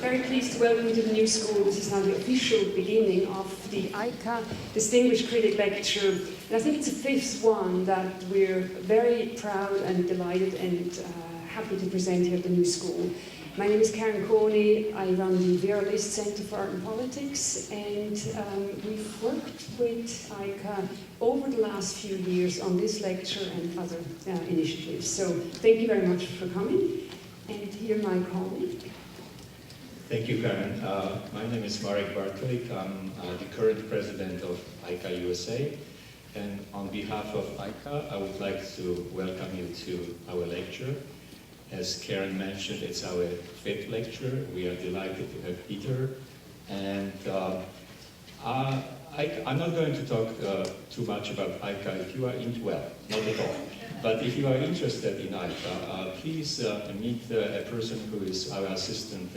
very pleased to welcome you to the new school. This is now the official beginning of the AICA Distinguished Critic Lecture. And I think it's the fifth one that we're very proud and delighted and happy to present here at the new school. My name is Karen Coney. I run the Vera List Centre for Art and Politics, and we've worked with AICA over the last few years on this lecture and other initiatives. So thank you very much for coming. And here my colleague. Thank you, Karen. My name is Marek Bartlik. I'm the current president of AICA-USA. And on behalf of AICA, I would like to welcome you to our lecture. As Karen mentioned, it's our fifth lecture. We are delighted to have Peter. And I'm not going to talk too much about AICA if you are well, not at all. But if you are interested in AICA, please meet a person who is our assistant,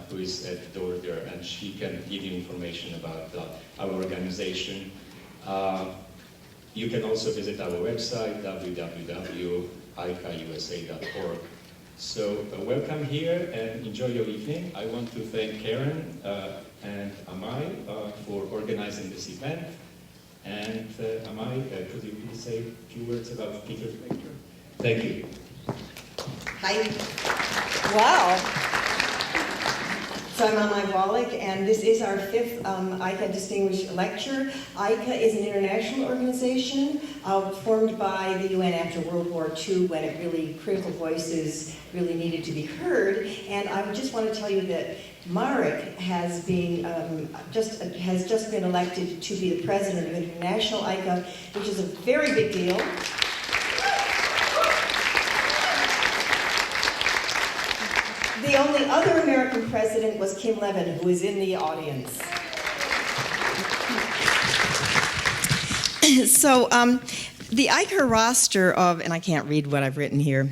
who is at the door there, and she can give you information about our organization. You can also visit our website, www.AICA-USA.org. So welcome here and enjoy your evening. I want to thank Karen and Amai for organizing this event. And Amai, could you please say a few words about Peter's lecture? Thank you. Hi. Wow. So I'm Amai Wallach, and this is our fifth AICA Distinguished Lecture. AICA is an international organization formed by the UN after World War II, when critical voices really needed to be heard. And I just want to tell you that Marek has just been elected to be the president of International AICA, which is a very big deal. The only other American president was Kim Levin, who is in the audience. So the AICA roster of, and I can't read what I've written here,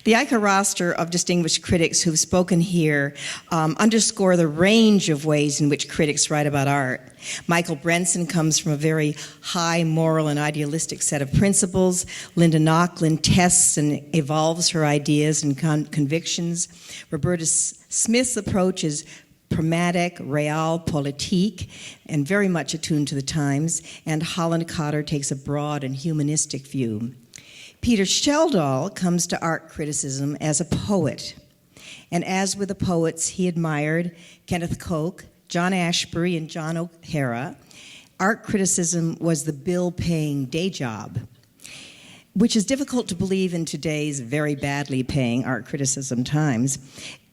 the AICA roster of distinguished critics who've spoken here underscore the range of ways in which critics write about art. Michael Brenson comes from a very high moral and idealistic set of principles. Linda Nochlin tests and evolves her ideas and convictions. Roberta Smith's approach is pragmatic, realpolitik, and very much attuned to the times. And Holland Cotter takes a broad and humanistic view. Peter Schjeldahl comes to art criticism as a poet. And as with the poets he admired, Kenneth Koch, John Ashbery, and John O'Hara, art criticism was the bill-paying day job, which is difficult to believe in today's very badly paying art criticism times.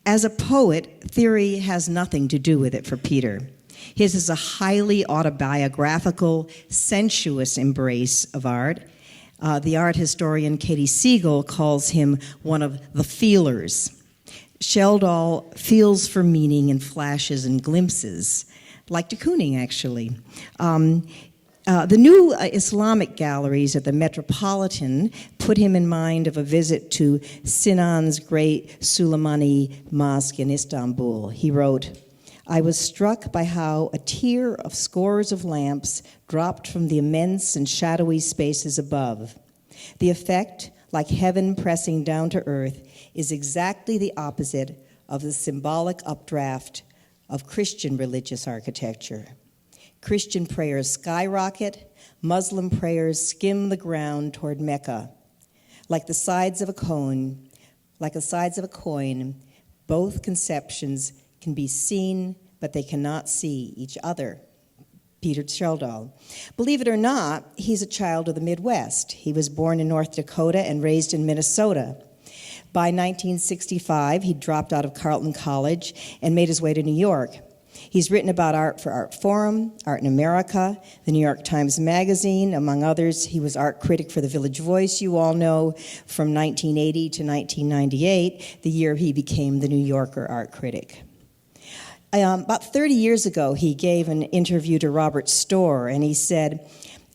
As a poet, theory has nothing to do with it for Peter. His is a highly autobiographical, sensuous embrace of art. The art historian Katie Siegel calls him one of the feelers. Schjeldahl feels for meaning in flashes and glimpses, like de Kooning, actually. The new Islamic galleries at the Metropolitan put him in mind of a visit to Sinan's great Suleimani Mosque in Istanbul. He wrote, "I was struck by how a tier of scores of lamps dropped from the immense and shadowy spaces above. The effect, like heaven pressing down to earth, is exactly the opposite of the symbolic updraft of Christian religious architecture. Christian prayers skyrocket, Muslim prayers skim the ground toward Mecca. Like the sides of a coin, both conceptions can be seen, but they cannot see each other." Peter Schjeldahl. Believe it or not, he's a child of the Midwest. He was born in North Dakota and raised in Minnesota. By 1965, he dropped out of Carleton College and made his way to New York. He's written about art for Art Forum, Art in America, the New York Times Magazine, among others. He was art critic for the Village Voice, you all know, from 1980 to 1998, the year he became the New Yorker art critic. About 30 years ago, he gave an interview to Robert Storr, and he said,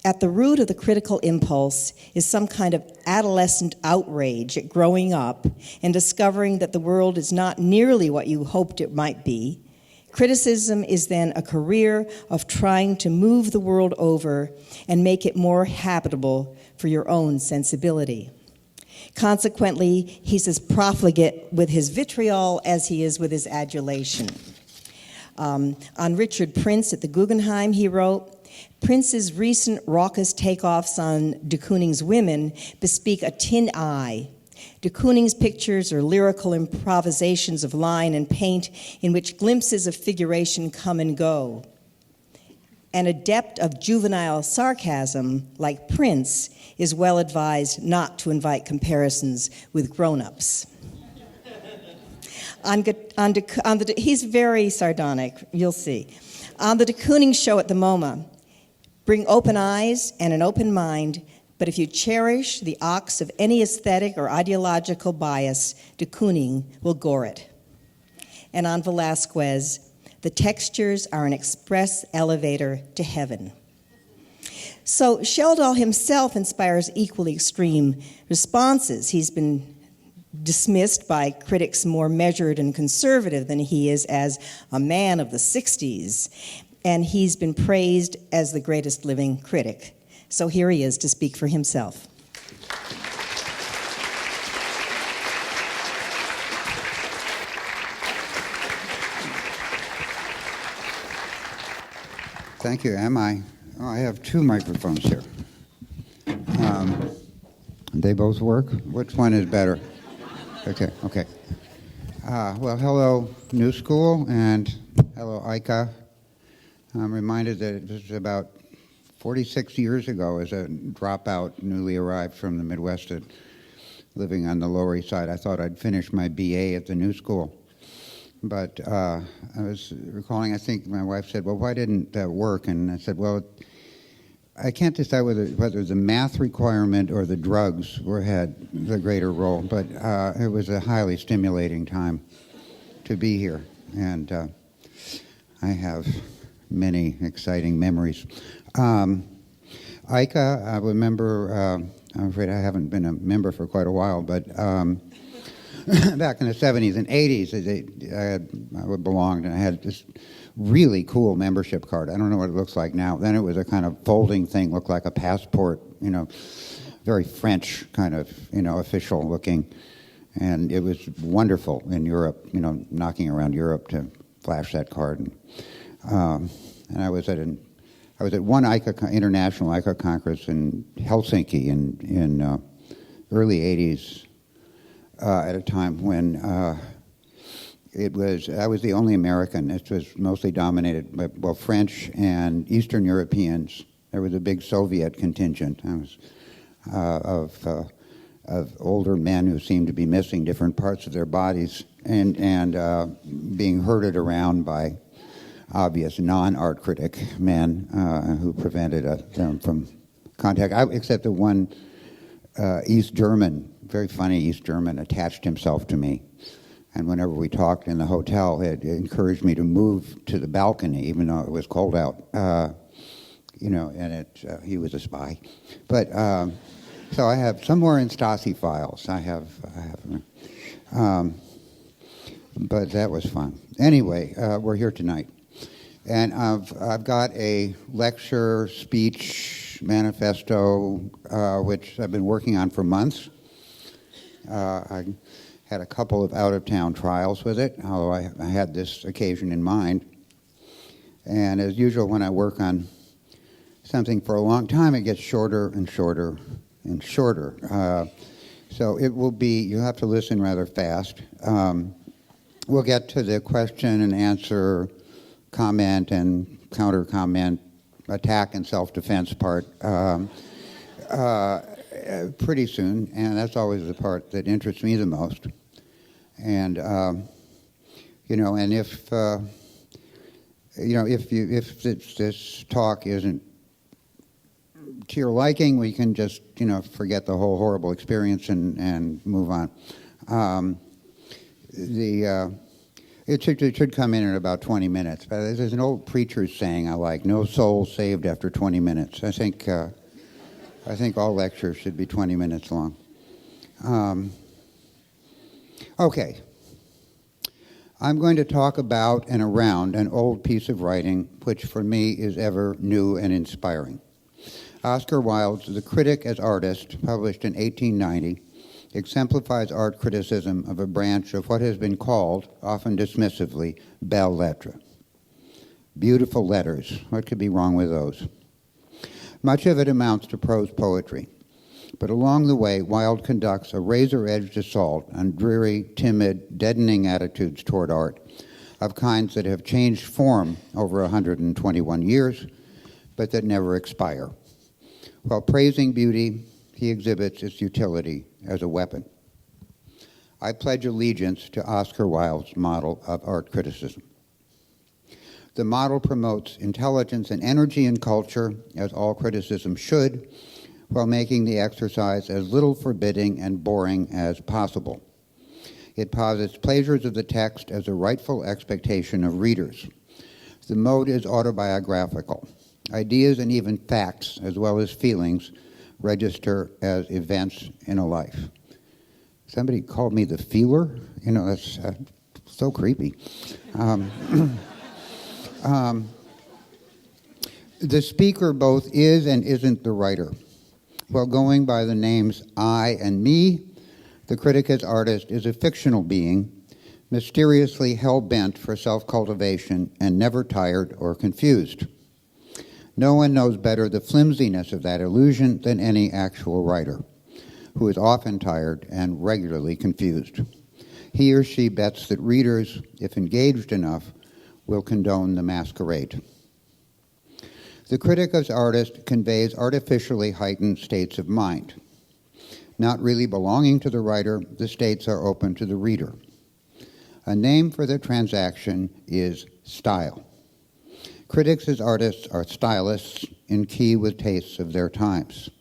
"At the root of the critical impulse is some kind of adolescent outrage at growing up and discovering that the world is not nearly what you hoped it might be. Criticism is then a career of trying to move the world over and make it more habitable for your own sensibility. Consequently, he's as profligate with his vitriol as he is with his adulation." On Richard Prince at the Guggenheim, he wrote, Prince's recent raucous takeoffs on de Kooning's women bespeak a tin eye. De Kooning's pictures are lyrical improvisations of line and paint in which glimpses of figuration come and go. An adept of juvenile sarcasm, like Prince, is well advised not to invite comparisons with grown-ups. He's very sardonic, you'll see. On the de Kooning show at the MoMA, bring open eyes and an open mind, but if you cherish the ox of any aesthetic or ideological bias, de Kooning will gore it. And on Velázquez, the textures are an express elevator to heaven. So Schjeldahl himself inspires equally extreme responses. He's been dismissed by critics more measured and conservative than he is as a man of the 60s, and he's been praised as the greatest living critic. So here he is to speak for himself. Thank you. I have two microphones here. They both work? Which one is better? Okay. Well, hello, New School, and hello, AICA. I'm reminded that it was about 46 years ago as a dropout, newly arrived from the Midwest, living on the Lower East Side. I thought I'd finish my BA at the New School. But I was recalling, I think my wife said, well, why didn't that work? And I said, well, I can't decide whether the math requirement or the drugs had the greater role, but it was a highly stimulating time to be here. And I have many exciting memories. AICA, I remember, I'm afraid I haven't been a member for quite a while, but back in the 70s and 80s, I belonged, and I had this really cool membership card. I don't know what it looks like now. Then it was a kind of folding thing, looked like a passport, very French kind of, official looking. And it was wonderful in Europe, knocking around Europe to flash that card. And I was at one AICA, International AICA Congress in Helsinki in early 80s. At a time when I was the only American. It was mostly dominated by, French and Eastern Europeans. There was a big Soviet contingent. Of older men who seemed to be missing different parts of their bodies and being herded around by obvious non-art critic men who prevented them from contact. Except the one East German, very funny East German, attached himself to me. And whenever we talked in the hotel, it encouraged me to move to the balcony, even though it was cold out. And he was a spy. But so I have somewhere in Stasi files. But that was fun. Anyway, we're here tonight, and I've got a lecture, speech, manifesto, which I've been working on for months. I had a couple of out-of-town trials with it, although I had this occasion in mind. And as usual, when I work on something for a long time, it gets shorter and shorter and shorter. So it will be, you'll have to listen rather fast. We'll get to the question and answer, comment and counter-comment, attack and self-defense part pretty soon, and that's always the part that interests me the most. And and if this talk isn't to your liking, we can just forget the whole horrible experience and move on. It should come in about 20 minutes. But there's an old preacher's saying I like: "No soul saved after 20 minutes." I think all lectures should be 20 minutes long. Okay. I'm going to talk about and around an old piece of writing which for me is ever new and inspiring. Oscar Wilde's The Critic as Artist, published in 1890, exemplifies art criticism of a branch of what has been called, often dismissively, belles lettres. Beautiful letters. What could be wrong with those? Much of it amounts to prose poetry. But along the way, Wilde conducts a razor-edged assault on dreary, timid, deadening attitudes toward art of kinds that have changed form over 121 years, but that never expire. While praising beauty, he exhibits its utility as a weapon. I pledge allegiance to Oscar Wilde's model of art criticism. The model promotes intelligence and energy in culture, as all criticism should, while making the exercise as little forbidding and boring as possible. It posits pleasures of the text as a rightful expectation of readers. The mode is autobiographical. Ideas and even facts, as well as feelings, register as events in a life. Somebody called me the feeler. You know, that's so creepy. The speaker both is and isn't the writer. While going by the names I and me, the critic as artist is a fictional being, mysteriously hell-bent for self-cultivation and never tired or confused. No one knows better the flimsiness of that illusion than any actual writer, who is often tired and regularly confused. He or she bets that readers, if engaged enough, will condone the masquerade. The critic as artist conveys artificially heightened states of mind. Not really belonging to the writer, the states are open to the reader. A name for the transaction is style. Critics as artists are stylists in key with tastes of their times.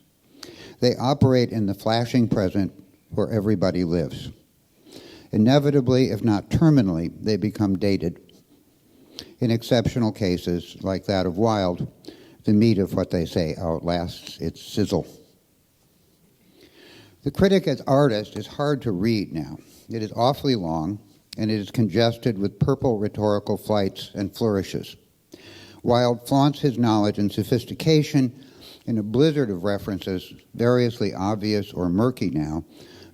They operate in the flashing present where everybody lives. Inevitably, if not terminally, they become dated. In exceptional cases, like that of Wilde, the meat of what they say outlasts its sizzle. The critic as artist is hard to read now. It is awfully long, and it is congested with purple rhetorical flights and flourishes. Wilde flaunts his knowledge and sophistication in a blizzard of references, variously obvious or murky now,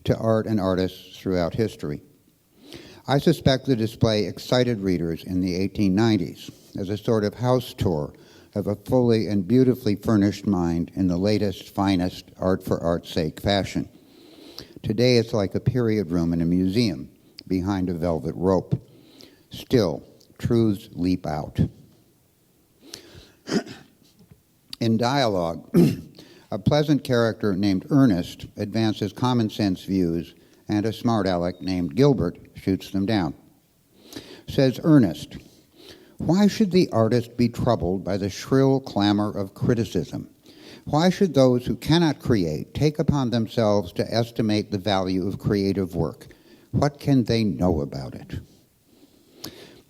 to art and artists throughout history. I suspect the display excited readers in the 1890s as a sort of house tour of a fully and beautifully furnished mind in the latest, finest, art for art's sake fashion. Today it's like a period room in a museum behind a velvet rope. Still, truths leap out. In dialogue, a pleasant character named Ernest advances common sense views, and a smart aleck named Gilbert shoots them down. Says Ernest, "Why should the artist be troubled by the shrill clamor of criticism? Why should those who cannot create take upon themselves to estimate the value of creative work? What can they know about it?"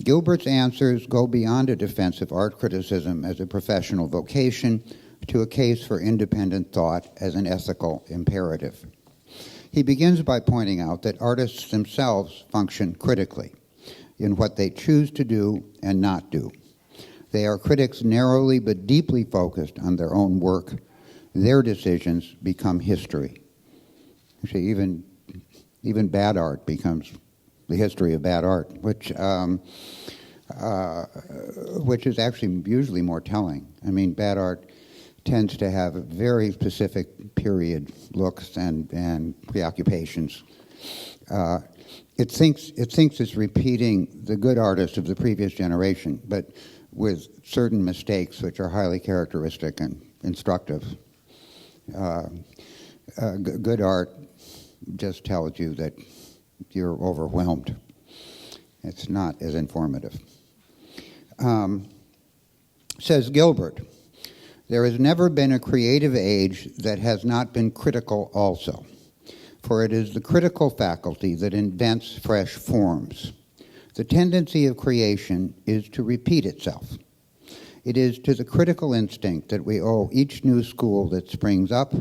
Gilbert's answers go beyond a defense of art criticism as a professional vocation to a case for independent thought as an ethical imperative. He begins by pointing out that artists themselves function critically in what they choose to do and not do. They are critics narrowly but deeply focused on their own work. Their decisions become history. See, even bad art becomes the history of bad art, which is actually usually more telling. I mean, bad art tends to have very specific period looks and preoccupations. It thinks it's repeating the good artists of the previous generation, but with certain mistakes which are highly characteristic and instructive. Good art just tells you that you're overwhelmed. It's not as informative. Says Gilbert, "There has never been a creative age that has not been critical also, for it is the critical faculty that invents fresh forms. The tendency of creation is to repeat itself. It is to the critical instinct that we owe each new school that springs up,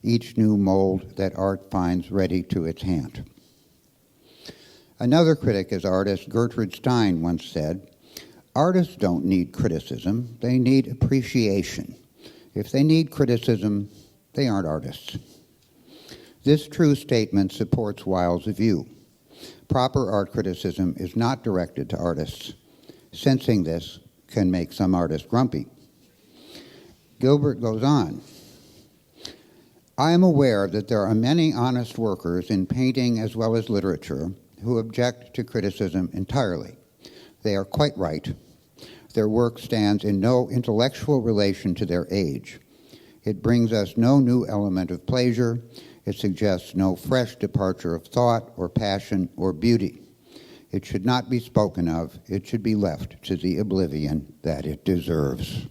each new mold that art finds ready to its hand." Another critic as artist, Gertrude Stein, once said, "Artists don't need criticism, they need appreciation. If they need criticism, they aren't artists." This true statement supports Wilde's view. Proper art criticism is not directed to artists. Sensing this, can make some artists grumpy. Gilbert goes on. I am aware that there are many honest workers in painting as well as literature who object to criticism entirely. They are quite right. Their work stands in no intellectual relation to their age. It brings us no new element of pleasure. It suggests no fresh departure of thought or passion or beauty. It should not be spoken of. It should be left to the oblivion that it deserves.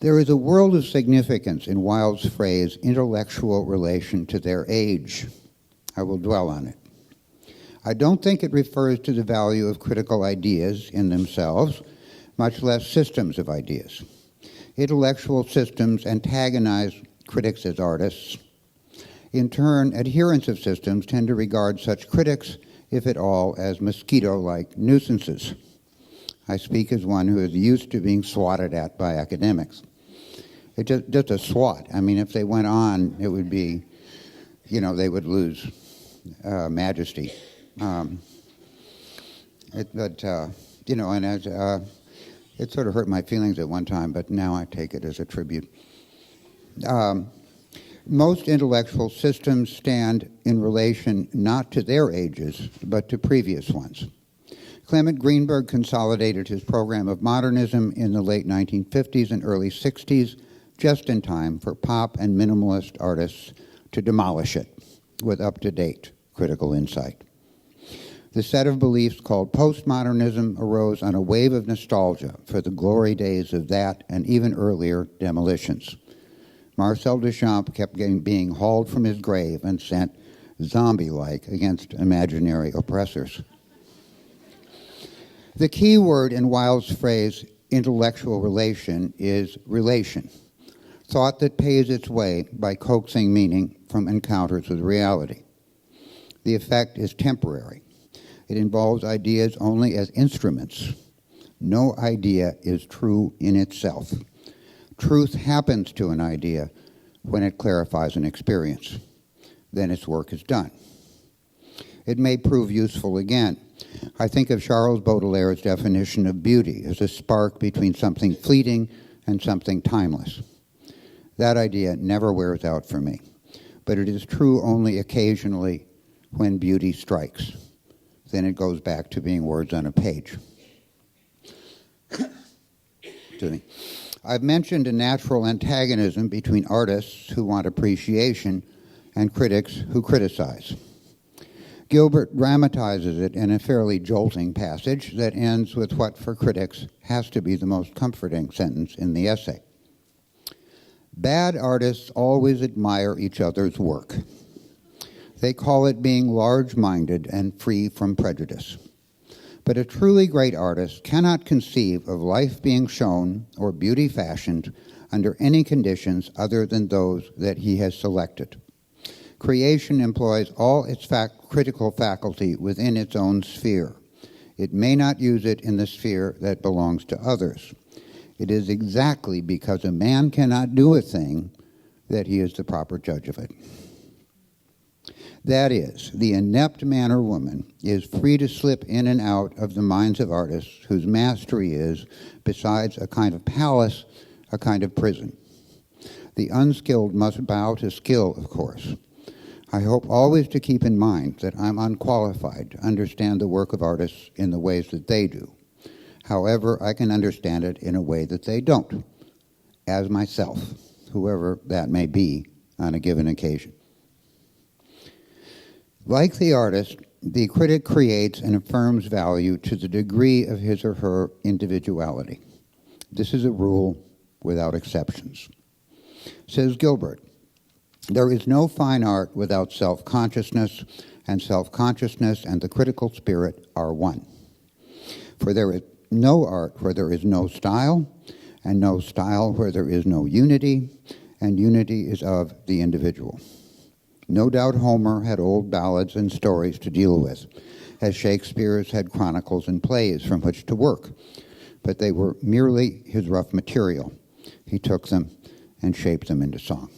There is a world of significance in Wilde's phrase, intellectual relation to their age. I will dwell on it. I don't think it refers to the value of critical ideas in themselves, much less systems of ideas. Intellectual systems antagonize critics as artists. In turn, adherents of systems tend to regard such critics, if at all, as mosquito-like nuisances. I speak as one who is used to being swatted at by academics. It's just a swat. I mean, if they went on, it would be, they would lose majesty. It sort of hurt my feelings at one time, but now I take it as a tribute. Most intellectual systems stand in relation not to their ages, but to previous ones. Clement Greenberg consolidated his program of modernism in the late 1950s and early 60s, just in time for pop and minimalist artists to demolish it with up-to-date critical insight. The set of beliefs called postmodernism arose on a wave of nostalgia for the glory days of that and even earlier demolitions. Marcel Duchamp kept being hauled from his grave and sent zombie-like against imaginary oppressors. The key word in Wilde's phrase, intellectual relation, is relation, thought that pays its way by coaxing meaning from encounters with reality. The effect is temporary. It involves ideas only as instruments. No idea is true in itself. Truth happens to an idea when it clarifies an experience. Then its work is done. It may prove useful again. I think of Charles Baudelaire's definition of beauty as a spark between something fleeting and something timeless. That idea never wears out for me, but it is true only occasionally when beauty strikes. Then it goes back to being words on a page. Excuse me. I've mentioned a natural antagonism between artists who want appreciation and critics who criticize. Gilbert dramatizes it in a fairly jolting passage that ends with what, for critics, has to be the most comforting sentence in the essay. Bad artists always admire each other's work. They call it being large-minded and free from prejudice. But a truly great artist cannot conceive of life being shown or beauty fashioned under any conditions other than those that he has selected. Creation employs all its critical faculty within its own sphere. It may not use it in the sphere that belongs to others. It is exactly because a man cannot do a thing that he is the proper judge of it. That is, the inept man or woman is free to slip in and out of the minds of artists whose mastery is, besides a kind of palace, a kind of prison. The unskilled must bow to skill, of course. I hope always to keep in mind that I'm unqualified to understand the work of artists in the ways that they do. However, I can understand it in a way that they don't, as myself, whoever that may be on a given occasion. Like the artist, the critic creates and affirms value to the degree of his or her individuality. This is a rule without exceptions. Says Gilbert, there is no fine art without self-consciousness, and self-consciousness and the critical spirit are one. For there is no art where there is no style, and no style where there is no unity, and unity is of the individual. No doubt Homer had old ballads and stories to deal with, as Shakespeare's had chronicles and plays from which to work, but they were merely his rough material. He took them and shaped them into song.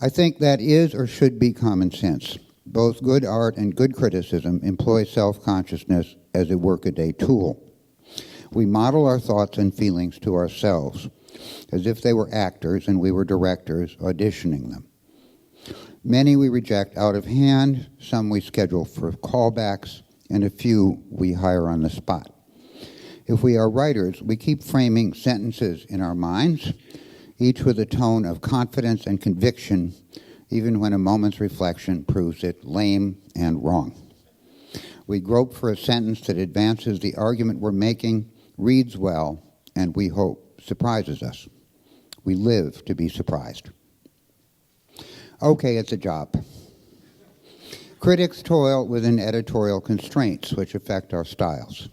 I think that is or should be common sense. Both good art and good criticism employ self-consciousness as a workaday tool. We model our thoughts and feelings to ourselves, as if they were actors and we were directors auditioning them. Many we reject out of hand, some we schedule for callbacks, and a few we hire on the spot. If we are writers, we keep framing sentences in our minds, each with a tone of confidence and conviction, even when a moment's reflection proves it lame and wrong. We grope for a sentence that advances the argument we're making, reads well, and we hope surprises us. We live to be surprised. Okay, it's a job. Critics toil within editorial constraints which affect our styles.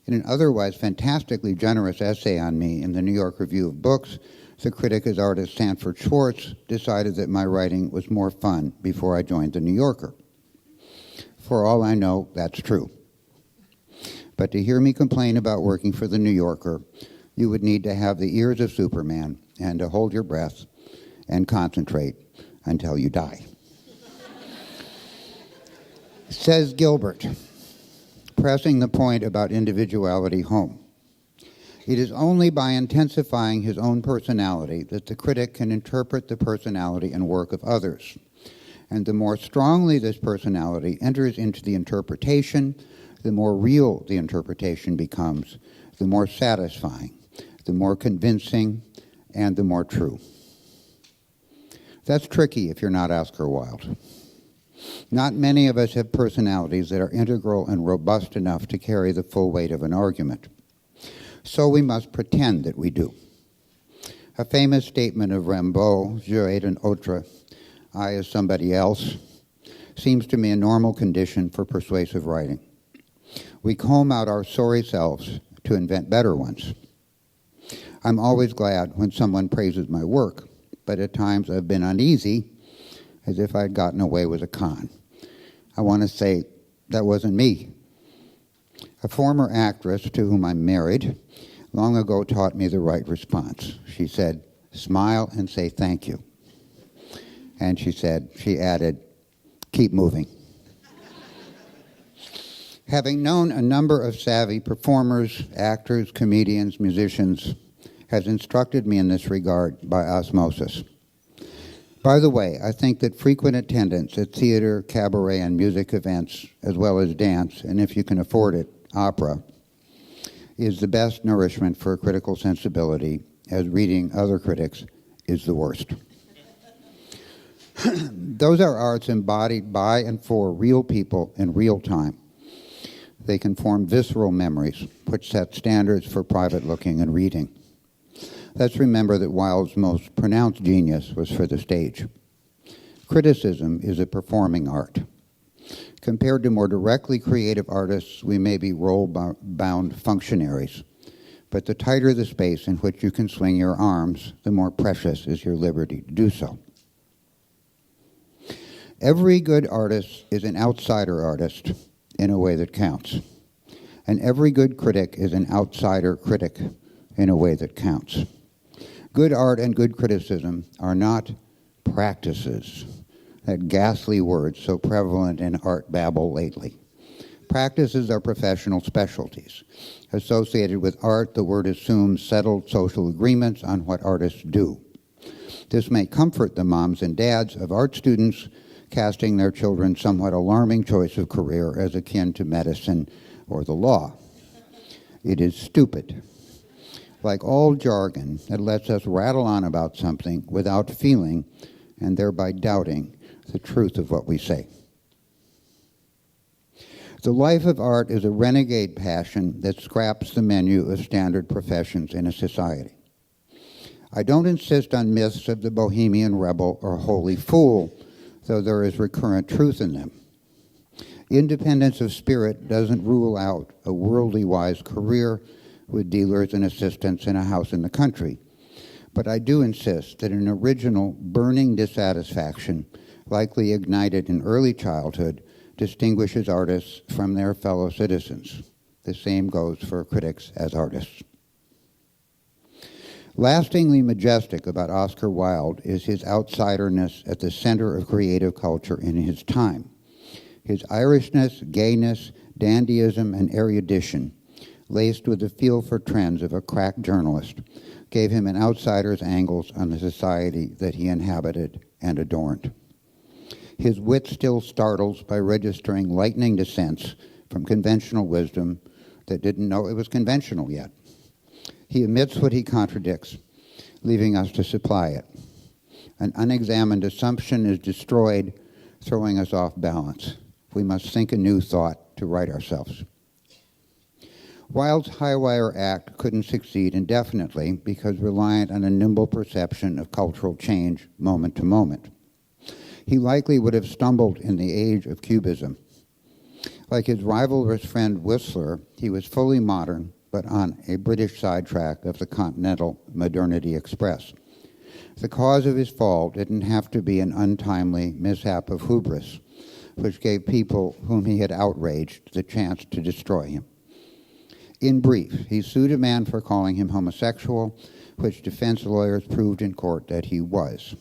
In an otherwise fantastically generous essay on me in the New York Review of Books, the critic as artist Sanford Schwartz decided that my writing was more fun before I joined the New Yorker. For all I know, that's true. But to hear me complain about working for the New Yorker, you would need to have the ears of Superman and to hold your breath and concentrate until you die. Says Gilbert, pressing the point about individuality home. It is only by intensifying his own personality that the critic can interpret the personality and work of others. And the more strongly this personality enters into the interpretation, the more real the interpretation becomes, the more satisfying, the more convincing, and the more true. That's tricky if you're not Oscar Wilde. Not many of us have personalities that are integral and robust enough to carry the full weight of an argument. So we must pretend that we do. A famous statement of Rimbaud, je est un autre, I as somebody else, seems to me a normal condition for persuasive writing. We comb out our sorry selves to invent better ones. I'm always glad when someone praises my work, but at times I've been uneasy, as if I'd gotten away with a con. I want to say, that wasn't me. A former actress to whom I'm married long ago taught me the right response. She said, smile and say thank you. And she added, keep moving. Having known a number of savvy performers, actors, comedians, musicians, has instructed me in this regard by osmosis. By the way, I think that frequent attendance at theater, cabaret, and music events, as well as dance, and if you can afford it, opera, is the best nourishment for a critical sensibility, as reading other critics is the worst. Those are arts embodied by and for real people in real time. They can form visceral memories, which set standards for private looking and reading. Let's remember that Wilde's most pronounced genius was for the stage. Criticism is a performing art. Compared to more directly creative artists, we may be role-bound functionaries, but the tighter the space in which you can swing your arms, the more precious is your liberty to do so. Every good artist is an outsider artist in a way that counts, and every good critic is an outsider critic in a way that counts. Good art and good criticism are not practices, that ghastly word so prevalent in art babble lately. Practices are professional specialties. Associated with art, the word assumes settled social agreements on what artists do. This may comfort the moms and dads of art students casting their children's somewhat alarming choice of career as akin to medicine or the law. It is stupid. Like all jargon, it lets us rattle on about something without feeling and thereby doubting the truth of what we say. The life of art is a renegade passion that scraps the menu of standard professions in a society. I don't insist on myths of the bohemian rebel or holy fool, though there is recurrent truth in them. Independence of spirit doesn't rule out a worldly-wise career with dealers and assistants in a house in the country. But I do insist that an original, burning dissatisfaction, likely ignited in early childhood, distinguishes artists from their fellow citizens. The same goes for critics as artists. Lastingly majestic about Oscar Wilde is his outsiderness at the center of creative culture in his time. His Irishness, gayness, dandyism, and erudition, laced with the feel for trends of a crack journalist, gave him an outsider's angles on the society that he inhabited and adorned. His wit still startles by registering lightning descents from conventional wisdom that didn't know it was conventional yet. He omits what he contradicts, leaving us to supply it. An unexamined assumption is destroyed, throwing us off balance. We must think a new thought to right ourselves. Wilde's high-wire act couldn't succeed indefinitely because reliant on a nimble perception of cultural change moment to moment. He likely would have stumbled in the age of Cubism. Like his rivalrous friend Whistler, he was fully modern, but on a British sidetrack of the continental modernity express. The cause of his fall didn't have to be an untimely mishap of hubris, which gave people whom he had outraged the chance to destroy him. In brief, he sued a man for calling him homosexual, which defense lawyers proved in court that he was.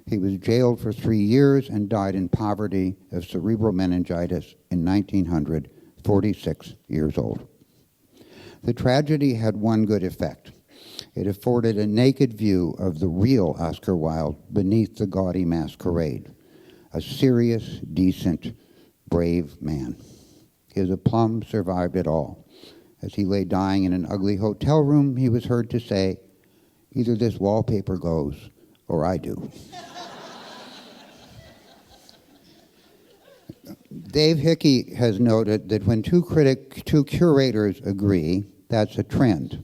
He was jailed for 3 years and died in poverty of cerebral meningitis in 1900, 46 years old. The tragedy had one good effect. It afforded a naked view of the real Oscar Wilde beneath the gaudy masquerade. A serious, decent, brave man. His aplomb survived it all. As he lay dying in an ugly hotel room, he was heard to say, "Either this wallpaper goes, or I do." Dave Hickey has noted that when two curators agree, that's a trend.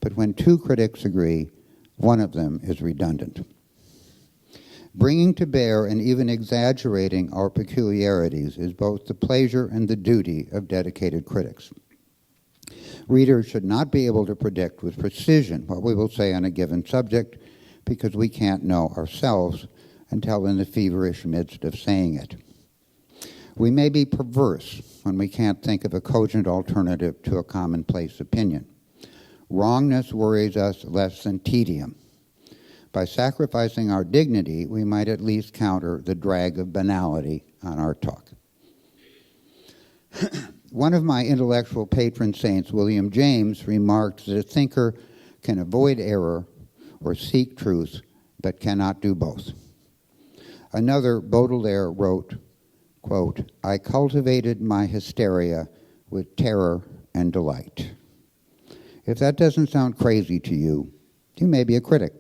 But when two critics agree, one of them is redundant. Bringing to bear and even exaggerating our peculiarities is both the pleasure and the duty of dedicated critics. Readers should not be able to predict with precision what we will say on a given subject because we can't know ourselves until in the feverish midst of saying it. We may be perverse when we can't think of a cogent alternative to a commonplace opinion. Wrongness worries us less than tedium. By sacrificing our dignity, we might at least counter the drag of banality on our talk. One of my intellectual patron saints, William James, remarked that a thinker can avoid error or seek truth, but cannot do both. Another, Baudelaire, wrote, quote, "I cultivated my hysteria with terror and delight." If that doesn't sound crazy to you, you may be a critic.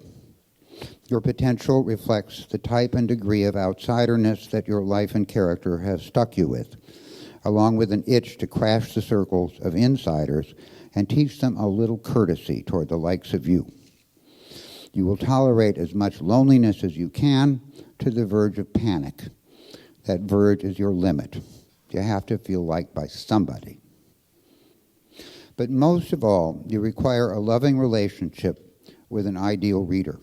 Your potential reflects the type and degree of outsiderness that your life and character have stuck you with, along with an itch to crash the circles of insiders and teach them a little courtesy toward the likes of you. You will tolerate as much loneliness as you can to the verge of panic. That verge is your limit. You have to feel liked by somebody. But most of all, you require a loving relationship with an ideal reader,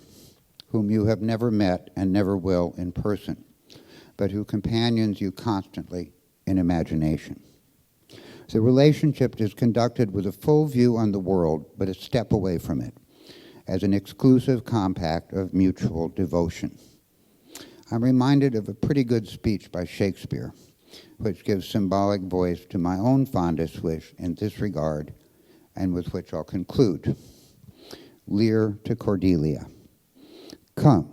whom you have never met and never will in person, but who companions you constantly in imagination. The relationship is conducted with a full view on the world, but a step away from it, as an exclusive compact of mutual devotion. I'm reminded of a pretty good speech by Shakespeare, which gives symbolic voice to my own fondest wish in this regard, and with which I'll conclude. Lear to Cordelia. "Come,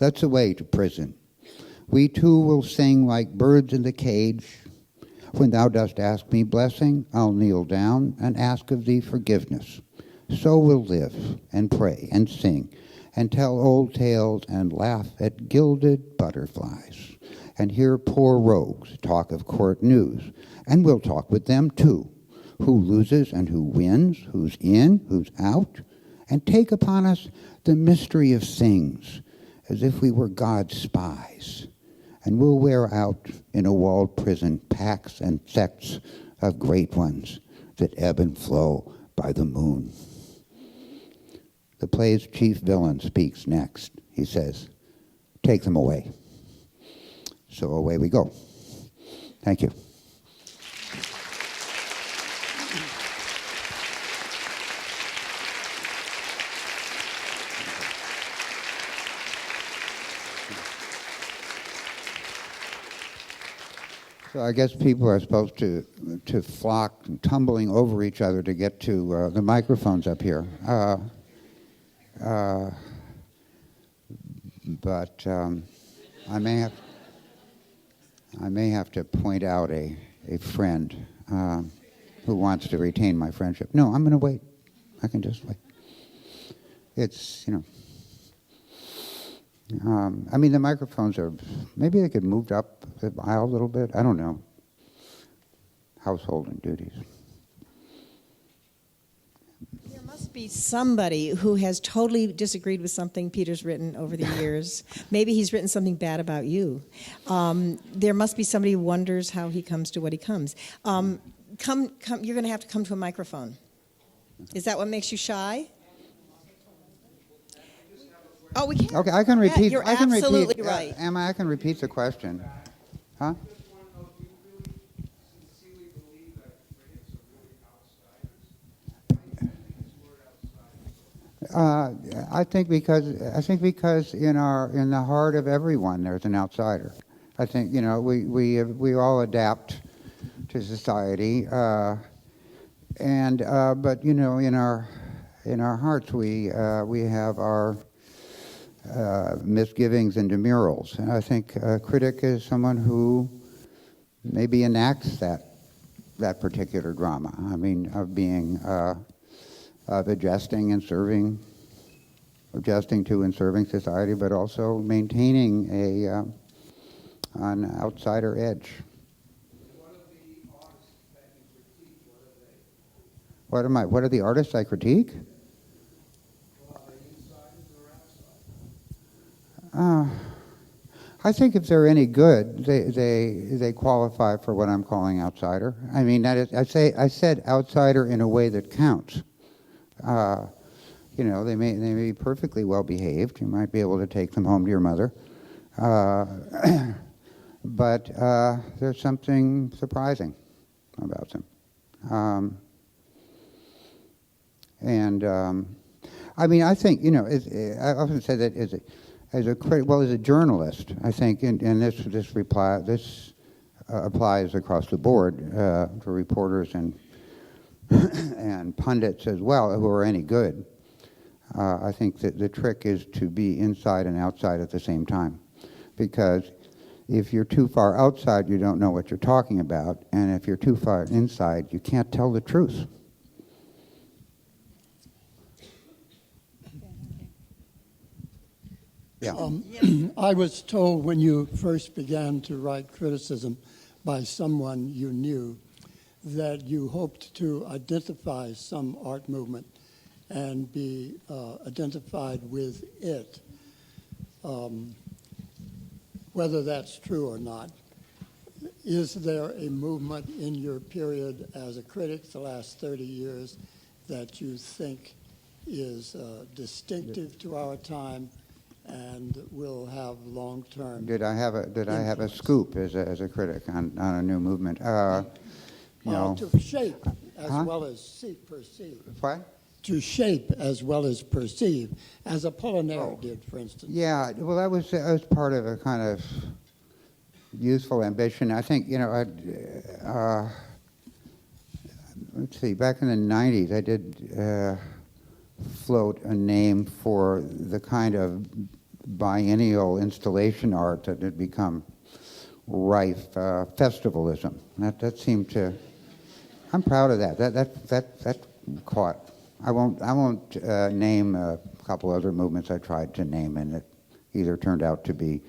let's away to prison. We two will sing like birds in the cage. When thou dost ask me blessing, I'll kneel down and ask of thee forgiveness. So we'll live and pray and sing and tell old tales and laugh at gilded butterflies and hear poor rogues talk of court news. And we'll talk with them too, who loses and who wins, who's in, who's out, and take upon us the mystery of things as if we were God's spies. And we'll wear out in a walled prison packs and sects of great ones that ebb and flow by the moon." The play's chief villain speaks next. He says, "Take them away." So away we go. Thank you. So I guess people are supposed to flock tumbling over each other to get to the microphones up here. But I may have to point out a friend who wants to retain my friendship. No, I'm going to wait. I can just wait. It's, I mean, the microphones are, maybe they could move up the aisle a little bit. I don't know. Household and duties. There must be somebody who has totally disagreed with something Peter's written over the years. Maybe he's written something bad about you. There must be somebody who wonders how he comes to what he comes. Come, you're going to have to come to a microphone. Is that what makes you shy? Oh, we can. Okay, I can repeat. You're I can absolutely repeat, right. Emma, I can repeat the question. Huh? I think because in the heart of everyone there's an outsider. I think we all adapt to society, but in our hearts we have our misgivings and demurrals. And I think a critic is someone who maybe enacts that particular drama. I mean, of being of adjusting to and serving society, but also maintaining an outsider edge. What are the artists I critique? I think if they're any good, they qualify for what I'm calling outsider. I mean, that is, I said outsider in a way that counts. They may be perfectly well behaved. You might be able to take them home to your mother, but there's something surprising about them. I mean, I think I often say that as a journalist, I think, and this applies across the board to reporters and pundits as well, who are any good. I think that the trick is to be inside and outside at the same time, because if you're too far outside, you don't know what you're talking about, and if you're too far inside, you can't tell the truth. Yeah. I was told when you first began to write criticism by someone you knew that you hoped to identify some art movement and be identified with it. Whether that's true or not, is there a movement in your period as a critic, the last 30 years, that you think is distinctive to our time and will have long-term? Did I have a scoop as a critic on a new movement? No. To shape as well as perceive. What? To shape as well as perceive, as Apollinaire did, for instance. Yeah, well, that was part of a kind of youthful ambition. I think, let's see, back in the 90s, I did float a name for the kind of biennial installation art that had become rife, festivalism. That seemed to, I'm proud of that. That caught. I won't name a couple other movements I tried to name, and it either turned out to be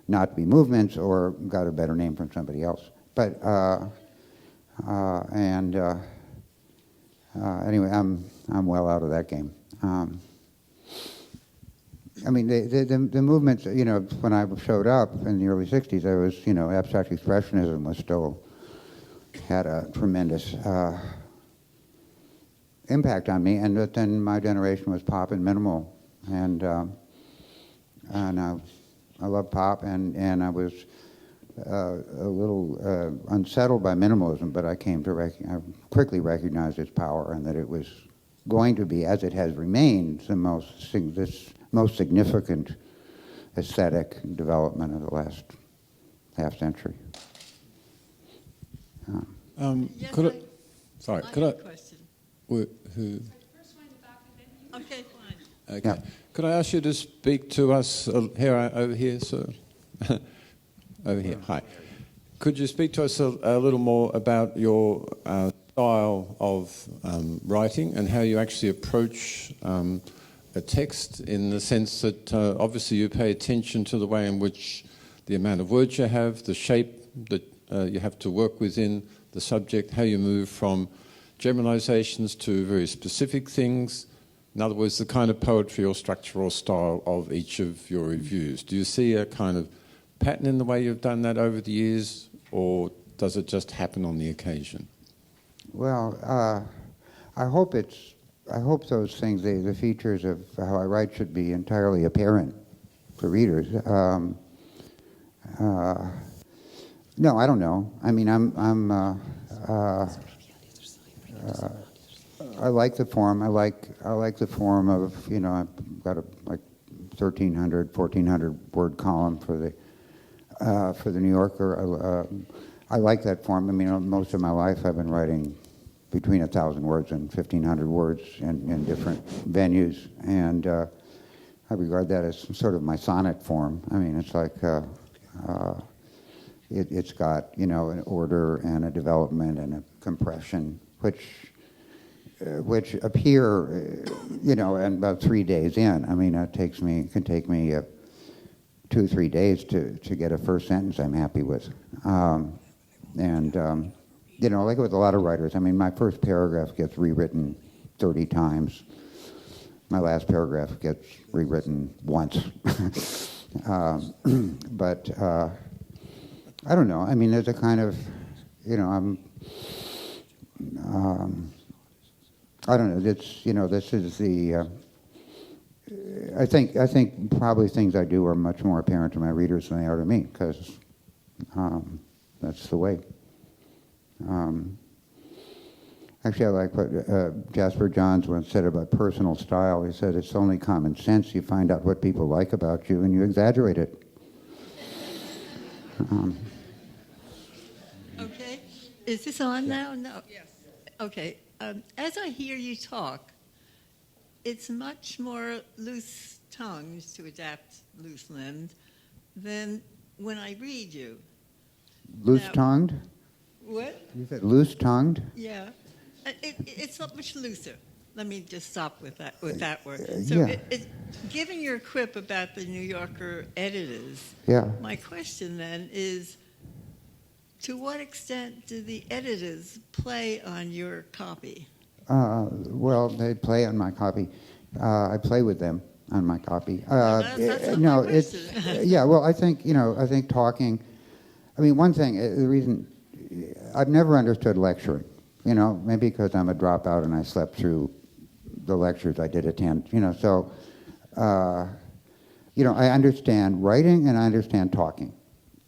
not be movements or got a better name from somebody else. But anyway, I'm well out of that game. I mean, the movements. When I showed up in the early '60s, I was, abstract expressionism was still had a tremendous impact on me, and then my generation was pop and minimal, and I love pop, and I was a little unsettled by minimalism, but I came to I quickly recognized its power, and that it was going to be, as it has remained, the most significant aesthetic development of the last half century. Yes, Could I? Sorry, I could have I? a question. Who? Okay, fine. Okay. Yeah. Could I ask you to speak to us over here, sir? Over here. Hi. Could you speak to us a little more about your style of writing and how you actually approach a text, in the sense that obviously you pay attention to the way in which the amount of words you have, the shape that you have to work within, the subject, how you move from generalizations to very specific things. In other words, the kind of poetry or structural style of each of your reviews. Do you see a kind of pattern in the way you've done that over the years, or does it just happen on the occasion? Well, I hope those things, the features of how I write, should be entirely apparent to readers. No, I don't know. I mean, I like the form. I like the form of, I've got a 1,300, 1,400 word column for the New Yorker. I like that form. I mean, most of my life I've been writing between 1,000 words and 1,500 words in different venues, and I regard that as sort of my sonnet form. I mean, it's like it's got an order and a development and a compression, which appear in about 3 days in. I mean, it can take me 2 or 3 days to get a first sentence I'm happy with, like with a lot of writers. I mean, my first paragraph gets rewritten 30 times. My last paragraph gets rewritten once. But I don't know. I mean, there's a kind of, I don't know. This is the. I think probably things I do are much more apparent to my readers than they are to me, because that's the way. Actually, I like what Jasper Johns once said about personal style. He said, "It's only common sense. You find out what people like about you, and you exaggerate it." Okay. Is this on now? No. Yes. Okay. As I hear you talk, it's much more loose-tongued, to adapt loose-limbed, than when I read you. Loose-tongued? What? You said loose-tongued? Yeah. It's not much looser. Let me just stop with that word. Yeah. Given your quip about the New Yorker editors, Yeah. my question then is, to what extent do the editors play on your copy? Well, they play on my copy. I play with them on my copy. That's not my question. Yeah. Well, I think talking. I mean, one thing. The reason I've never understood lecturing. Maybe because I'm a dropout and I slept through the lectures I did attend. So I understand writing and I understand talking.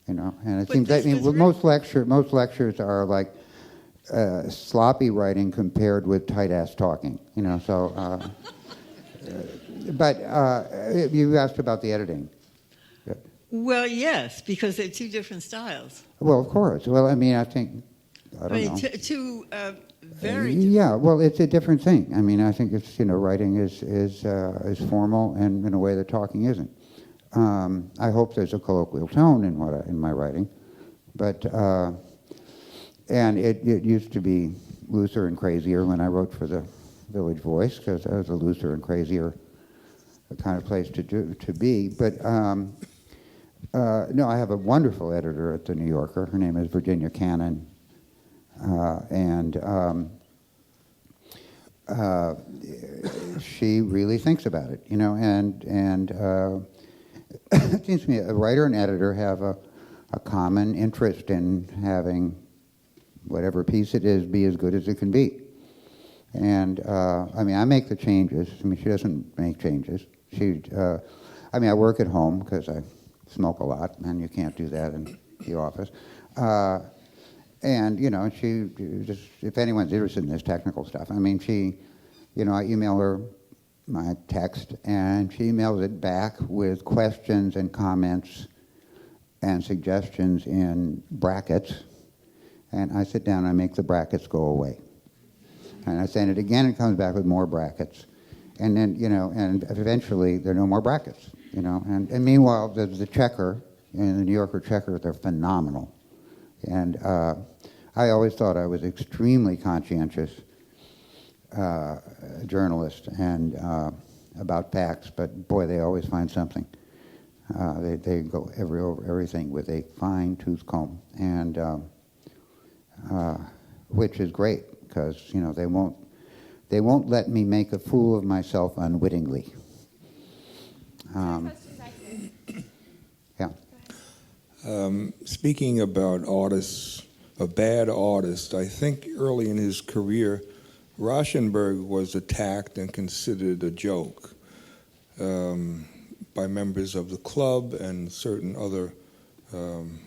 And it seems that most lectures are like sloppy writing compared with tight-ass talking. So. But you asked about the editing. Well, yes, because they're two different styles. Well, of course. Well, I mean, I don't know. Two very different. Yeah, well, it's a different thing. I mean, I think it's, writing is formal, and in a way that talking isn't. I hope there's a colloquial tone in my writing, but and it used to be looser and crazier when I wrote for the Village Voice, because that was a looser and crazier kind of place to be. But no, I have a wonderful editor at the New Yorker. Her name is Virginia Cannon, and she really thinks about it, and it seems to me a writer and editor have a common interest in having whatever piece it is be as good as it can be. And I mean, I make the changes. I mean, she doesn't make changes. I mean, I work at home because I smoke a lot, and you can't do that in the office. And she just, if anyone's interested in this technical stuff, I mean, I email her my text, and she emails it back with questions and comments and suggestions in brackets. And I sit down and I make the brackets go away. And I send it again, it comes back with more brackets. And then, and eventually there are no more brackets, And meanwhile, the checker, and the New Yorker checker, they're phenomenal. And I always thought I was extremely conscientious journalist and about facts, but boy, they always find something. They go over everything with a fine-tooth comb, and which is great because they won't let me make a fool of myself unwittingly. Yeah. Speaking about artists, a bad artist, I think early in his career, Rauschenberg was attacked and considered a joke by members of the club and certain other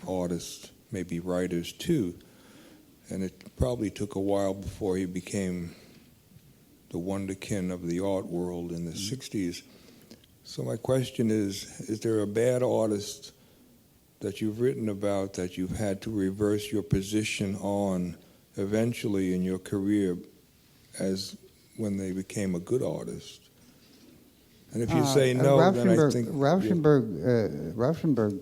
artists, maybe writers too. And it probably took a while before he became the wonderkin of the art world in the 60s. So my question is there a bad artist that you've written about that you've had to reverse your position on eventually in your career as when they became a good artist? And if you say no, then I think... Rauschenberg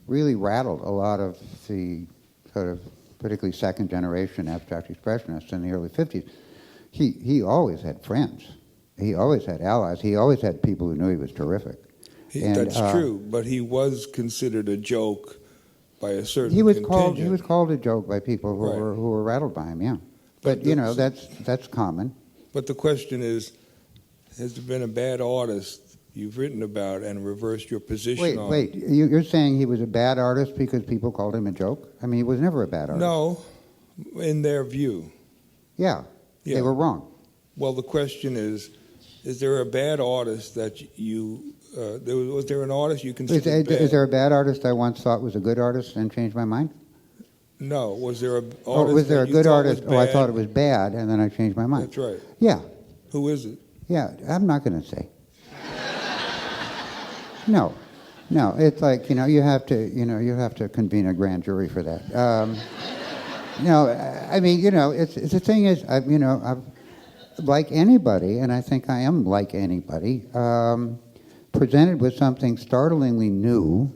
really rattled a lot of the sort of particularly second generation abstract expressionists in the early 50s. He always had friends. He always had allies. He always had people who knew he was terrific. That's true, but he was considered a joke by a certain he was contingent. called a joke by people who were rattled by him, yeah. But that's common. But the question is, has there been a bad artist you've written about and reversed your position on? Wait, you're saying he was a bad artist because people called him a joke? I mean, he was never a bad artist. No, in their view. Yeah, they were wrong. Well, the question is there a bad artist that you... was there an artist you considered bad? Is there a bad artist I once thought was a good artist and changed my mind? No. Was there a artist was there a good artist? I thought it was bad, and then I changed my mind. That's right. Yeah. Who is it? Yeah, I'm not going to say. No, it's like you have to convene a grand jury for that. I mean, it's the thing is, I've like anybody, and I think I am like anybody, presented with something startlingly new.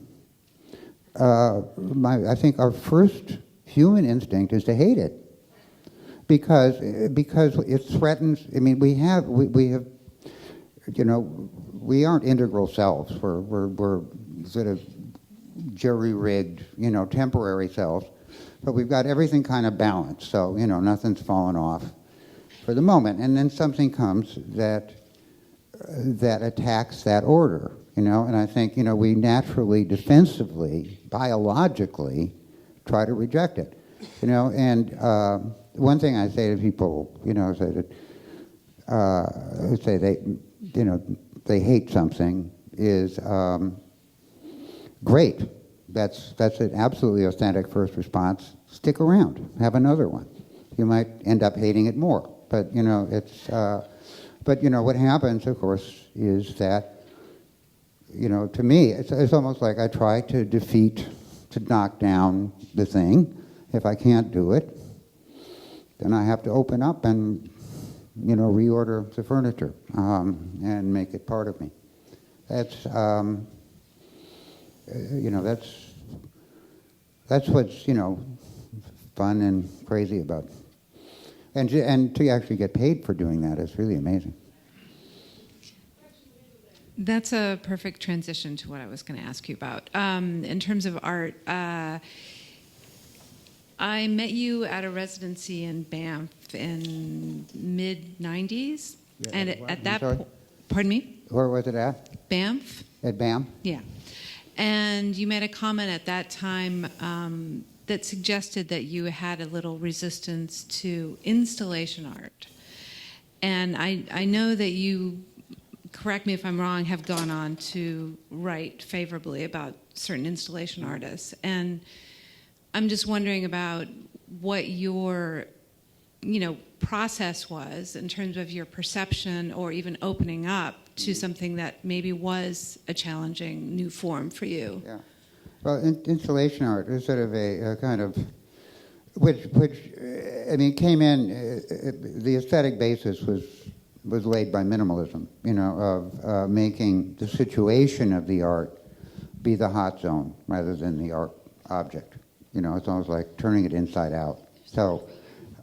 I think our first human instinct is to hate it, because it threatens. I mean, we have, we aren't integral selves. We're sort of jury-rigged, temporary selves, but we've got everything kind of balanced. So nothing's fallen off for the moment, and then something comes that attacks that order. And I think we naturally, defensively, biologically, try to reject it. And one thing I say to people, say they hate something is great. That's an absolutely authentic first response. Stick around, have another one. You might end up hating it more, but it's. But what happens, of course, is that to me, it's almost like I try to knock down the thing. If I can't do it, then I have to open up and reorder the furniture and make it part of me. That's that's what's fun and crazy about, and to actually get paid for doing that is really amazing. That's a perfect transition to what I was going to ask you about. In terms of art, I met you at a residency in Banff in mid-90s. Yeah, and at that point... Pardon me? Where was it at? Banff. At Banff? Yeah. And you made a comment at that time that suggested that you had a little resistance to installation art. And I know that you, correct me if I'm wrong, have gone on to write favorably about certain installation artists. And I'm just wondering about what your, process was in terms of your perception or even opening up to something that maybe was a challenging new form for you. Yeah. Well, installation art is sort of a kind of which I mean, came in. The aesthetic basis was laid by minimalism. You know, of making the situation of the art be the hot zone rather than the art object. You know, it's almost like turning it inside out. So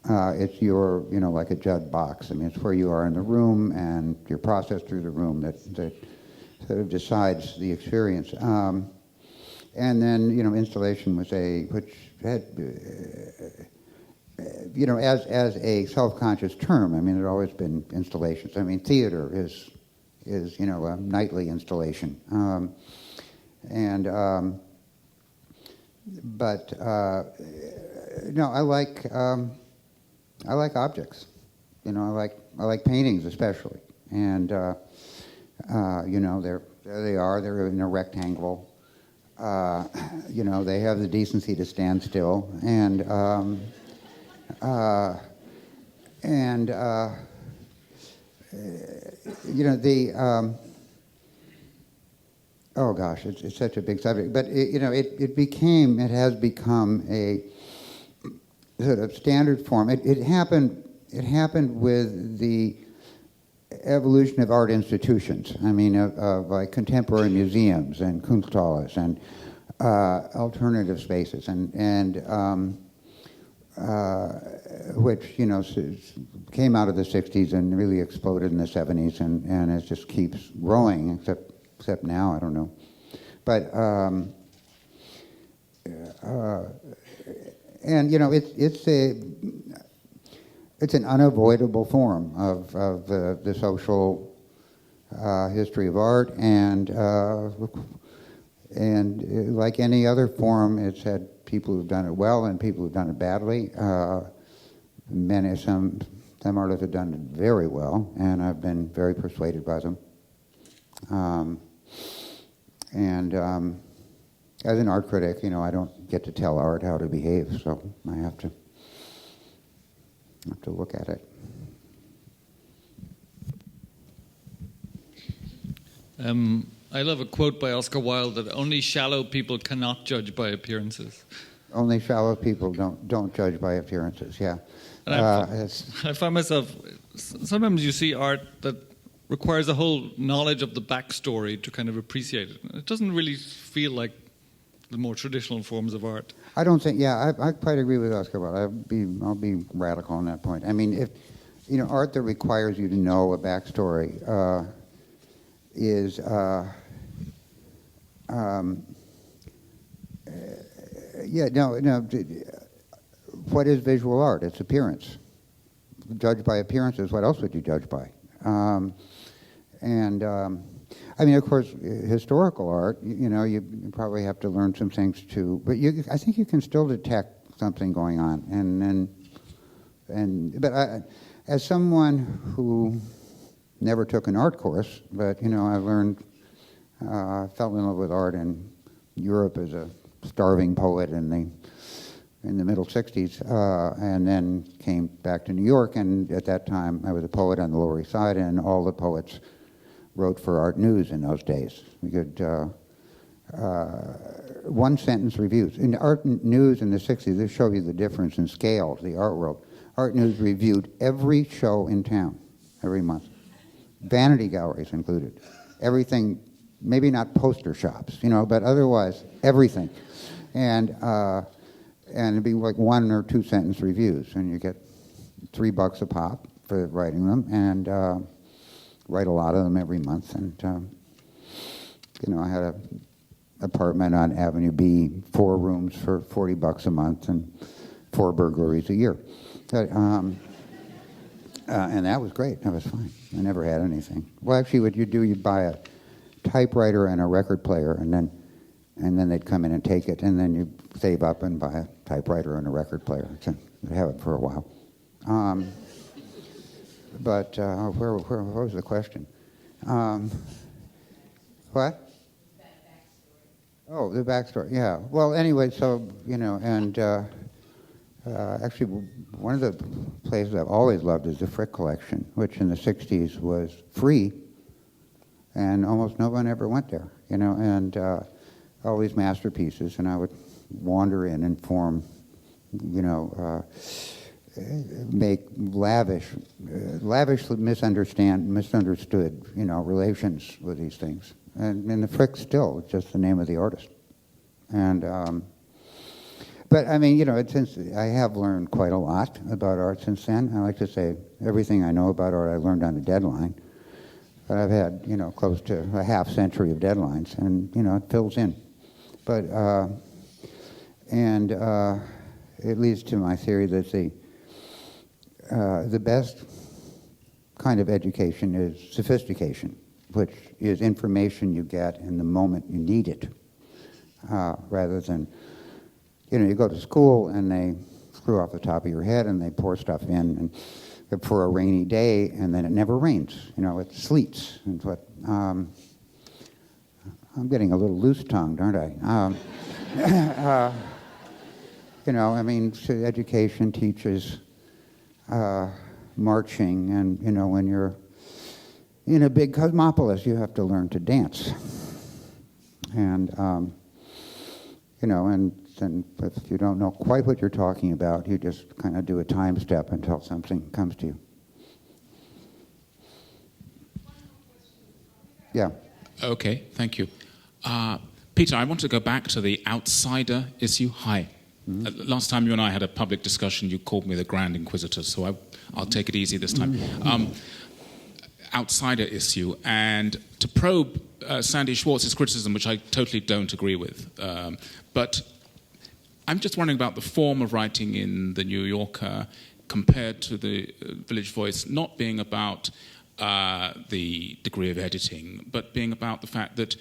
it's your, you know, like a Judd box. I mean, it's where you are in the room and your process through the room that sort of decides the experience. And then, you know, installation was which had, you know, as a self-conscious term. I mean, there had always been installations. I mean, theater is you know, a nightly installation. But no, I like objects. You know, I like paintings especially, and you know, there they are. They're in a rectangle. You know, they have the decency to stand still, and you know, the oh gosh, it's such a big subject, but you know, it has become a sort of standard form. It happened with the evolution of art institutions. I mean, of like contemporary museums and Kunsthalles and alternative spaces, and which, you know, came out of the 60s and really exploded in the 70s, and it just keeps growing, except now, I don't know. But and you know, it's an unavoidable form of the social history of art, and like any other form, it's had people who've done it well and people who've done it badly. Some artists have done it very well, and I've been very persuaded by them. As an art critic, you know, I don't get to tell art how to behave, so I have to look at it. I love a quote by Oscar Wilde that only shallow people cannot judge by appearances. Only shallow people don't judge by appearances. Yeah. I find myself, sometimes you see art that requires a whole knowledge of the backstory to kind of appreciate it. It doesn't really feel like the more traditional forms of art. I don't think. Yeah, I quite agree with Oscar Wilde. I'll be radical on that point. I mean, if you know, art that requires you to know a backstory is. Yeah, no. What is visual art? It's appearance. Judged by appearances, what else would you judge by? I mean, of course, historical art, you know, you probably have to learn some things too. But I think you can still detect something going on. But as someone who never took an art course, but, you know, I learned, fell in love with art in Europe as a starving poet in the middle 60s, and then came back to New York, and at that time I was a poet on the Lower East Side, and all the poets wrote for Art News in those days. We could one-sentence reviews. In Art News in the 60s, this shows you the difference in scale of the art world. Art News reviewed every show in town, every month. Vanity galleries included. Everything, maybe not poster shops, you know, but otherwise everything. And it'd be like 1 or 2 sentence reviews, and you get $3 a pop for writing them, and write a lot of them every month. And you know, I had an apartment on Avenue B, 4 rooms for $40 a month, and 4 burglaries a year. But, and that was great. That was fine. I never had anything. Well, actually, what you'd do, you'd buy a typewriter and a record player, and then they'd come in and take it, and then you save up and buy a typewriter and a record player. So you'd have it for a while. But where was the question? What? Oh, the backstory. Yeah. Well, anyway, so you know, and actually, one of the places I've always loved is the Frick collection, which in the '60s was free, and almost no one ever went there. You know, and all these masterpieces, and I would wander in and form make lavishly misunderstood, relations with these things. And the Frick still, it's just the name of the artist. And, but I mean, since I have learned quite a lot about art since then. I like to say everything I know about art I learned on a deadline. But I've had, close to a half century of deadlines, and, it fills in. But, it leads to my theory that the best kind of education is sophistication, which is information you get in the moment you need it, rather than, you go to school and they screw off the top of your head and they pour stuff in and for a rainy day, and then it never rains. It sleets. And what I'm getting a little loose-tongued, aren't I? So education teaches marching, and when you're in a big cosmopolis, you have to learn to dance. And and if you don't know quite what you're talking about, you just kind of do a time step until something comes to you. Yeah. Okay, thank you. Peter, I want to go back to the outsider issue. Hi. Mm-hmm. Last time you and I had a public discussion, you called me the Grand Inquisitor, so I'll take it easy this time. Outsider issue, and to probe Sandy Schwartz's criticism, which I totally don't agree with, but I'm just wondering about the form of writing in the New Yorker compared to the Village Voice, not being about the degree of editing, but being about the fact that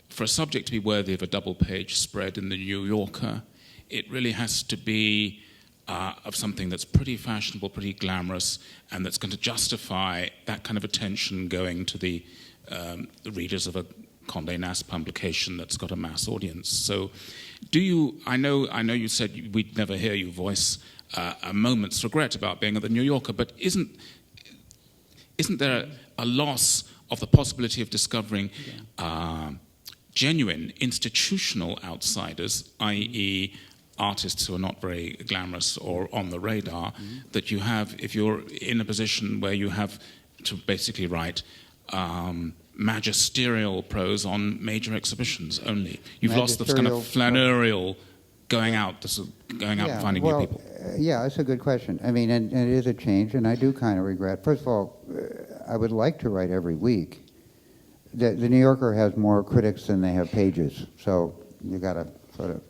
for a subject to be worthy of a double-page spread in the New Yorker, it really has to be of something that's pretty fashionable, pretty glamorous, and that's going to justify that kind of attention going to the readers of a Condé Nast publication that's got a mass audience. So, I know you said we'd never hear you voice a moment's regret about being at the New Yorker, but isn't there a loss of the possibility of discovering genuine institutional outsiders, i.e., artists who are not very glamorous or on the radar, that you have if you're in a position where you have to basically write magisterial prose on major exhibitions only? You've lost the kind of flanneurial going out and finding new people. Yeah, that's a good question. I mean, and it is a change, and I do kind of regret. First of all, I would like to write every week. The New Yorker has more critics than they have pages, so you got to sort of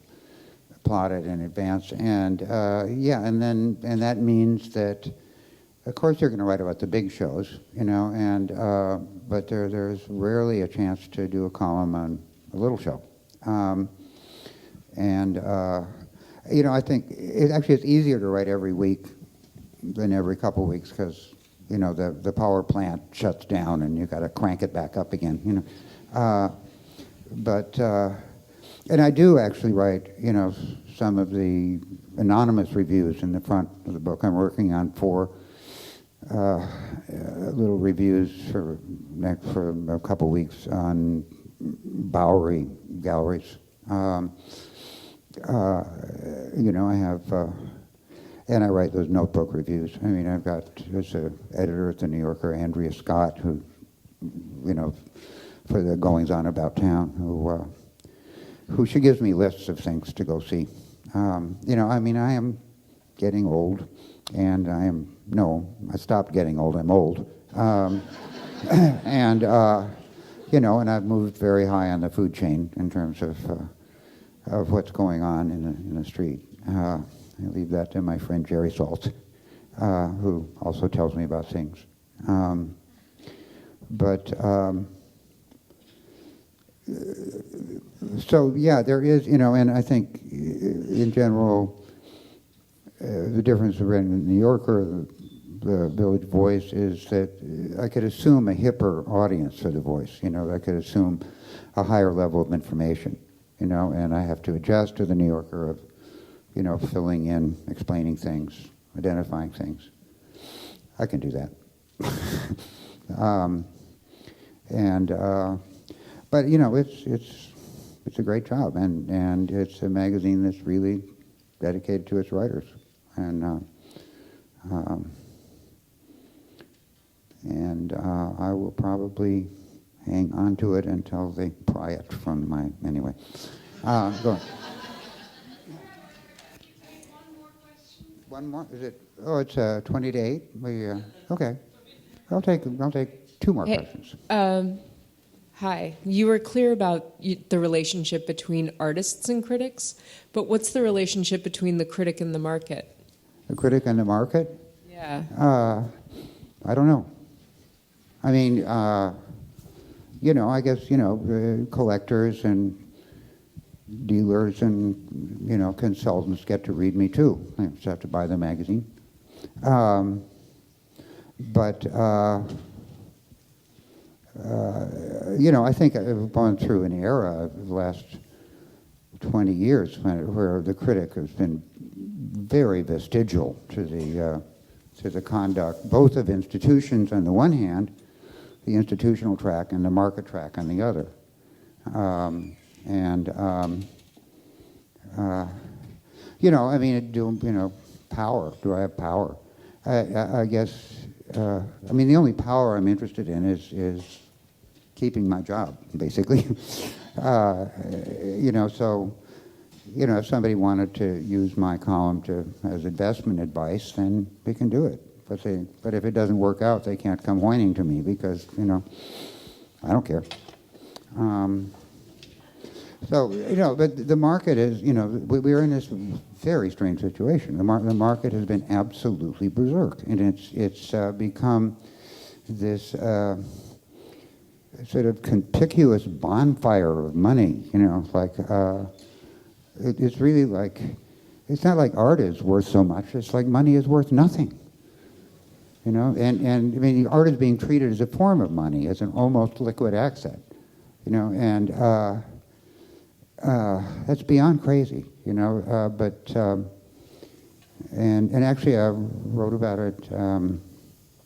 plot it in advance. And and that means that, of course, you're going to write about the big shows, but there's rarely a chance to do a column on a little show. I think it's easier to write every week than every couple of weeks because, the power plant shuts down and you got to crank it back up again, and I do actually write, some of the anonymous reviews in the front of the book. I'm working on 4 little reviews for a couple weeks on Bowery galleries. I have, and I write those notebook reviews. I mean, I've got there's an editor at the New Yorker, Andrea Scott, who, for the goings on about town, who she gives me lists of things to go see. I am getting old, and I stopped getting old. I'm old, and I've moved very high on the food chain in terms of what's going on in the street. I leave that to my friend Jerry Salt, who also tells me about things. So yeah, there is, and I think in general, the difference between the New Yorker, the Village Voice, is that I could assume a hipper audience for the Voice. I could assume a higher level of information. And I have to adjust to the New Yorker of, filling in, explaining things, identifying things. I can do that. But it's a great job, and it's a magazine that's really dedicated to its writers. And I will probably hang on to it until they pry it from my, anyway. Go on. One more? Is it? Oh, it's 20 to 8. Okay. I'll take 2 more questions. Hi. You were clear about the relationship between artists and critics, but what's the relationship between the critic and the market? The critic and the market? Yeah. I don't know. I mean, I guess, collectors and dealers and, consultants get to read me too. I just have to buy the magazine. I think I've gone through an era of the last 20 years where the critic has been very vestigial to the conduct, both of institutions on the one hand, the institutional track, and the market track on the other. Power. Do I have power? I guess. The only power I'm interested in is keeping my job, basically. If somebody wanted to use my column as investment advice, then we can do it. But if it doesn't work out, they can't come whining to me because, I don't care. But the market is, we're in this very strange situation. The market has been absolutely berserk, and it's become this sort of conspicuous bonfire of money. It's really like, it's not like art is worth so much. It's like money is worth nothing. Art is being treated as a form of money, as an almost liquid asset. That's beyond crazy, actually I wrote about it,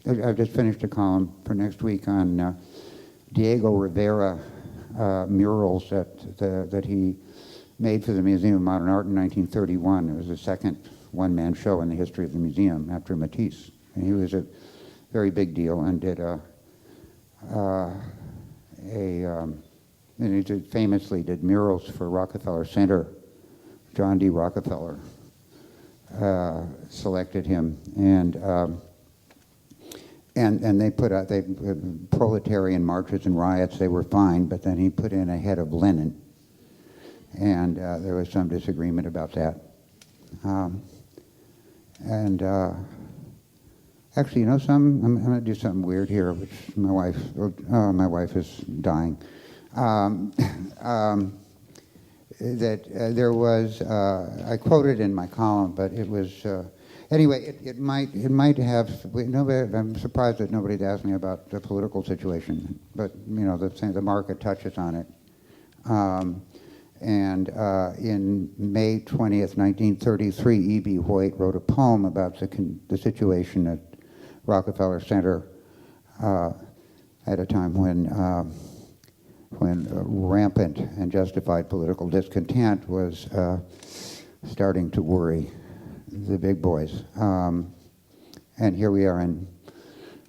I've just finished a column for next week on Diego Rivera murals that he made for the Museum of Modern Art in 1931. It was the second one-man show in the history of the museum after Matisse. And he was a very big deal and did and he famously did murals for Rockefeller Center. John D. Rockefeller selected him, and they put out proletarian marches and riots. They were fine, but then he put in a head of Lenin, and there was some disagreement about that. Actually, I'm going to do something weird here, which my wife is dying. There was, I quoted in my column, but it was, anyway, it might have, I'm surprised that nobody's asked me about the political situation, but, the market touches on it. In May 20th, 1933, E.B. White wrote a poem about the situation at Rockefeller Center at a time when rampant and justified political discontent was starting to worry the big boys. And here we are in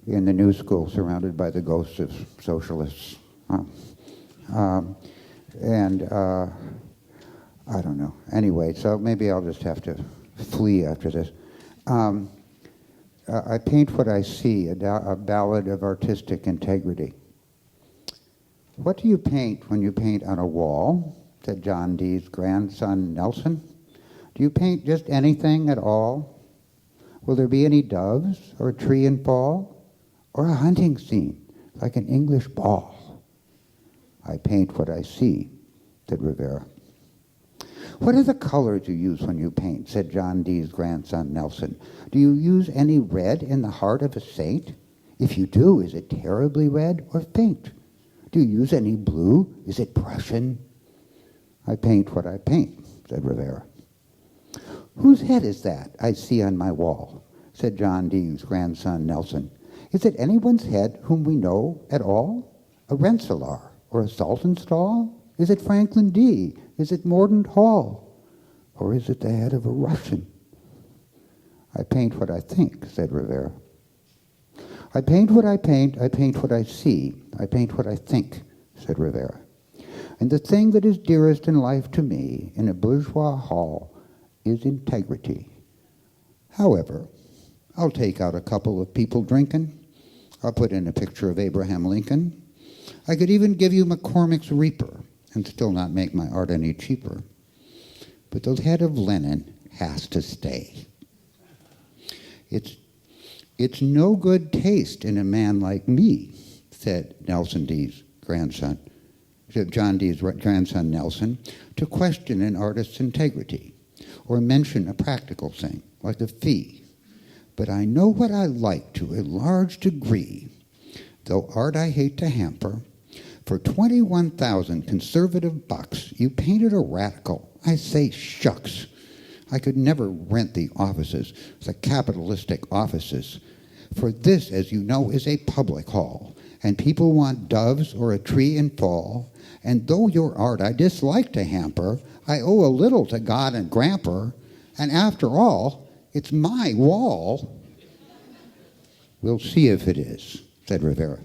the new school, surrounded by the ghosts of socialists. I don't know. Anyway, so maybe I'll just have to flee after this. I paint what I see, a ballad of artistic integrity. What do you paint when you paint on a wall? Said John Dee's grandson, Nelson. Do you paint just anything at all? Will there be any doves, or a tree in fall, or a hunting scene, like an English ball? I paint what I see, said Rivera. What are the colors you use when you paint? Said John Dee's grandson, Nelson. Do you use any red in the heart of a saint? If you do, is it terribly red or faint? Do you use any blue? Is it Prussian? I paint what I paint, said Rivera. Whose head is that I see on my wall? Said John Dee's grandson, Nelson. Is it anyone's head whom we know at all? A Rensselaer or a Saltonstall? Is it Franklin D? Is it Mordaunt Hall? or is it the head of a Russian? I paint what I think, said Rivera. I paint what I paint what I see, I paint what I think, said Rivera. And the thing that is dearest in life to me in a bourgeois hall is integrity. However, I'll take out a couple of people drinking. I'll put in a picture of Abraham Lincoln. I could even give you McCormick's Reaper and still not make my art any cheaper. But the head of Lenin has to stay. It's no good taste in a man like me, said Nelson D's grandson, John Dee's grandson Nelson, to question an artist's integrity or mention a practical thing like a fee. But I know what I like to a large degree, though art I hate to hamper. For 21,000 conservative bucks, you painted a radical. I say shucks. I could never rent the offices, the capitalistic offices. For this, as you know, is a public hall, and people want doves or a tree in fall. And though your art I dislike to hamper, I owe a little to God and Grandpa, and after all, it's my wall. We'll see if it is, said Rivera.